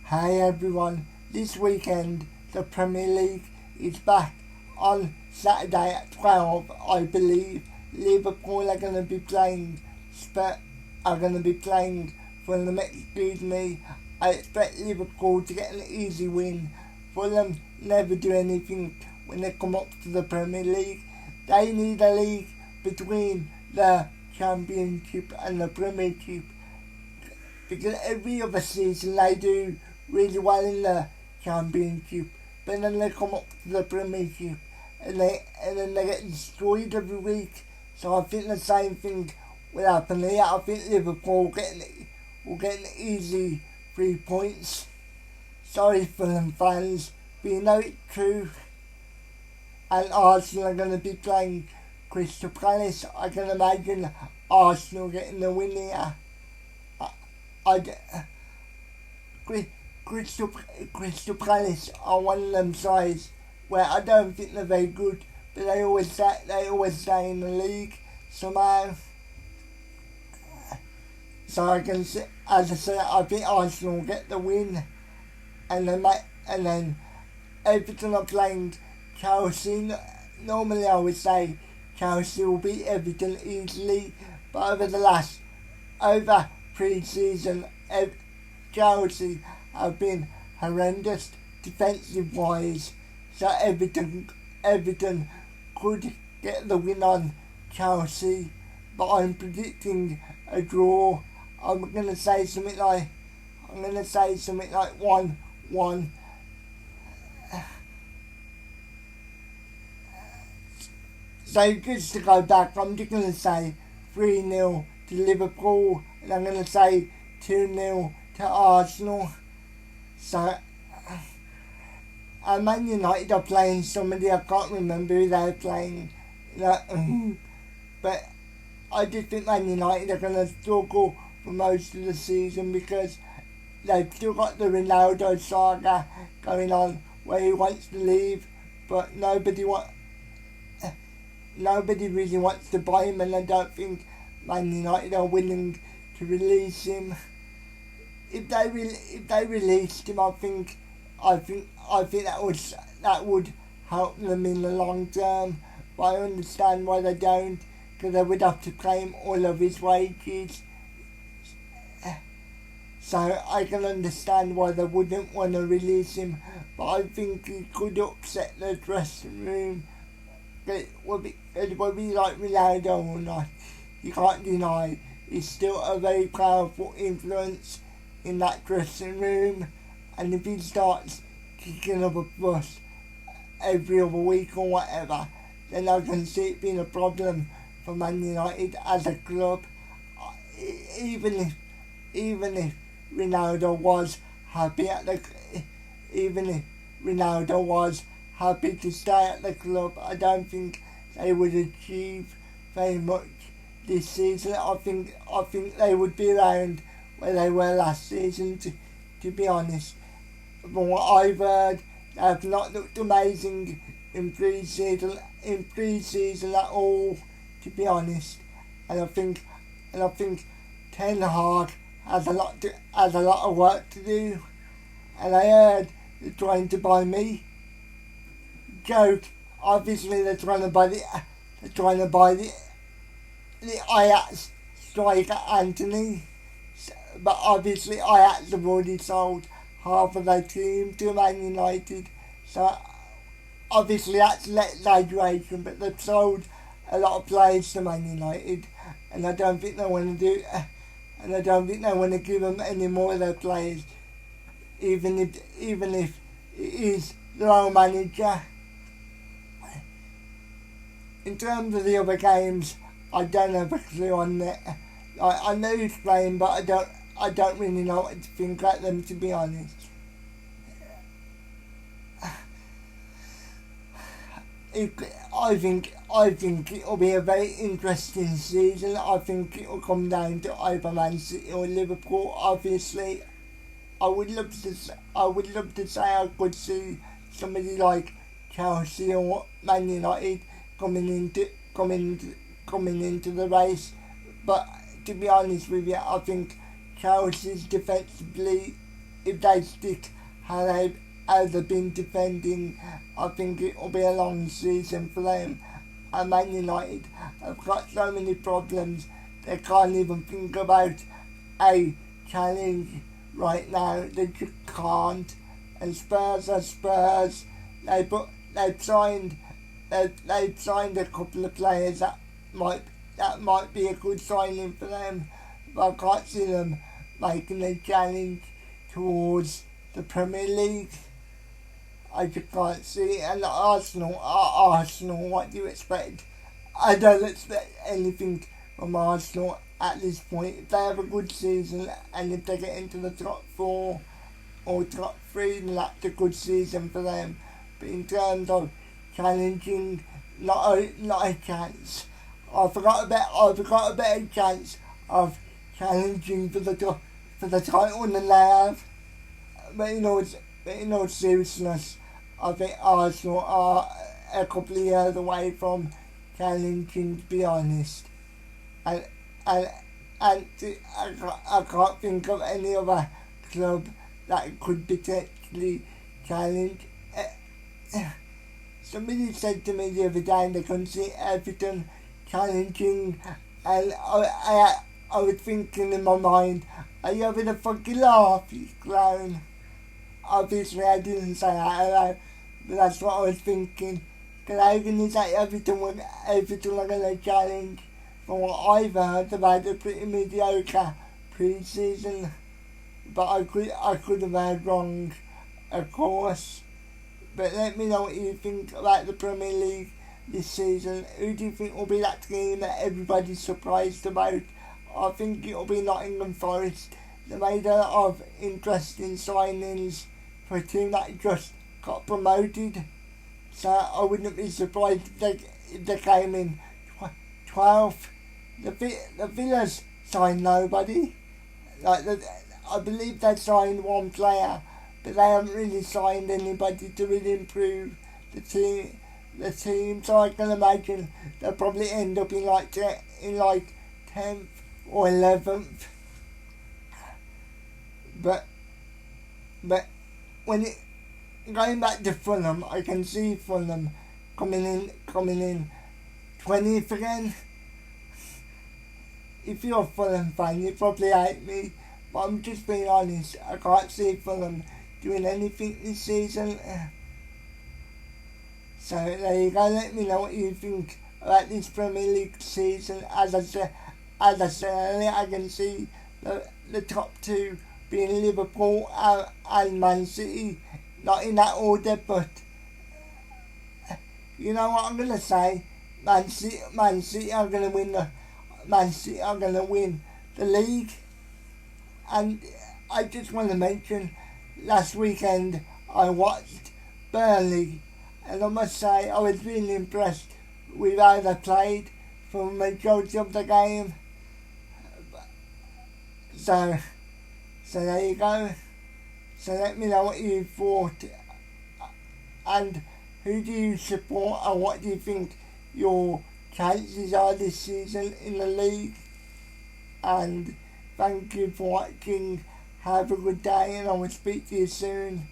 Hey everyone, this weekend the Premier League is back on Saturday at 12, I believe. Liverpool are going to be playing for Fulham. Excuse me. I expect Liverpool to get an easy win. Fulham never do anything when they come up to the Premier League. They need a league between the Championship and the Premiership, because every other season they do really well in the Championship, but then they come up to the Premiership and then they get destroyed every week. So I think the same thing will happen here. I think Liverpool will get an easy 3 points. Sorry Fulham fans, but you know it's true. And Arsenal are going to be playing Crystal Palace. I can imagine Arsenal getting the win here. Crystal Palace are one of them sides where I don't think they're very good, but they always stay in the league somehow. So I can say, as I said, I think Arsenal will get the win, and then Everton are playing Chelsea. Normally I would say Chelsea will beat Everton easily, but over pre-season, Chelsea have been horrendous defensive wise, so Everton could get the win on Chelsea, but I'm predicting a draw. I'm gonna say something like 1-1. So just to go back, I'm just gonna say 3-0 to Liverpool, and I'm gonna say 2-0 to Arsenal. So, and Man United are playing somebody, I can't remember who they're playing. But I just think Man United are going to struggle for most of the season, because they've still got the Ronaldo saga going on where he wants to leave, but nobody really wants to buy him, and I don't think Man United are willing to release him. If they released him, I think that would help them in the long term. But I understand why they don't, because they would have to claim all of his wages. So I can understand why they wouldn't want to release him. But I think he could upset the dressing room. It would be like Ronaldo or not. You can't deny he's still a very powerful influence in that dressing room, and if he starts kicking up a fuss every other week or whatever, then I can see it being a problem for Man United as a club. Even if Ronaldo was happy to stay at the club, I don't think they would achieve very much this season. I think they would be around where they were last season, to be honest. From what I've heard, they have not looked amazing in pre-season at all, to be honest. And I think Ten Hag has a lot of work to do. And I heard they're trying to buy me. Joke. Obviously they're trying to buy the Ajax striker Antony. But obviously Ajax have already sold half of their team to Man United, so obviously that's exaggeration, but they've sold a lot of players to Man United, and I don't think they want to give them any more of their players, even if it is their own manager. In terms of the other games, I don't have a clue on that. I know who's playing, but I don't really know what to think about them, to be honest. I think it'll be a very interesting season. I think it'll come down to either Man City or Liverpool. Obviously, I would love to say I could see somebody like Chelsea or Man United coming into the race, but to be honest with you, I think Chelsea's defensively if they stick how they've been defending, I think it will be a long season for them. And Man United have got so many problems they can't even think about a challenge right now. They just can't. And Spurs are Spurs. They've signed a couple of players that might be a good signing for them, but I can't see them making a challenge towards the Premier League. I just can't see it. And Arsenal, what do you expect? I don't expect anything from Arsenal at this point. If they have a good season and if they get into the top 4 or top 3, then that's a good season for them. But in terms of challenging, not a chance. I forgot a better chance of challenging for the title than they have. But in all seriousness, I think Arsenal are a couple of years away from challenging, to be honest. And I can't think of any other club that could potentially challenge. Somebody said to me the other day they couldn't see Everton challenging, and I was thinking in my mind, are you having a fucking laugh, you clown? Obviously I didn't say that out, but that's what I was thinking. Because how can you say Everton are going to challenge? From what I've heard, they've had a pretty mediocre pre-season, but I could have heard wrong, of course. But let me know what you think about the Premier League this season. Who do you think will be that team that everybody's surprised about? I think it'll be Nottingham Forest. They made a lot of interesting signings for a team that just got promoted. So I wouldn't be surprised if they came in 12th. The Villas signed nobody. I believe they signed one player, but they haven't really signed anybody to really improve the team. So I can imagine they'll probably end up in 10th or 11th. But when going back to Fulham, I can see Fulham coming in 20th again. If you're a Fulham fan, you probably hate me, but I'm just being honest. I can't see Fulham doing anything this season. So there you go. Let me know what you think about this Premier League season. As I said earlier, I can see the top 2 being Liverpool and Man City. Not in that order, but you know what I'm gonna say. Man City are gonna win the league. And I just want to mention, last weekend I watched Burnley, and I must say I was really impressed with how they played for the majority of the game. So there you go. So let me know what you thought, and who do you support, and what do you think your chances are this season in the league. And thank you for watching. Have a good day, and I will speak to you soon.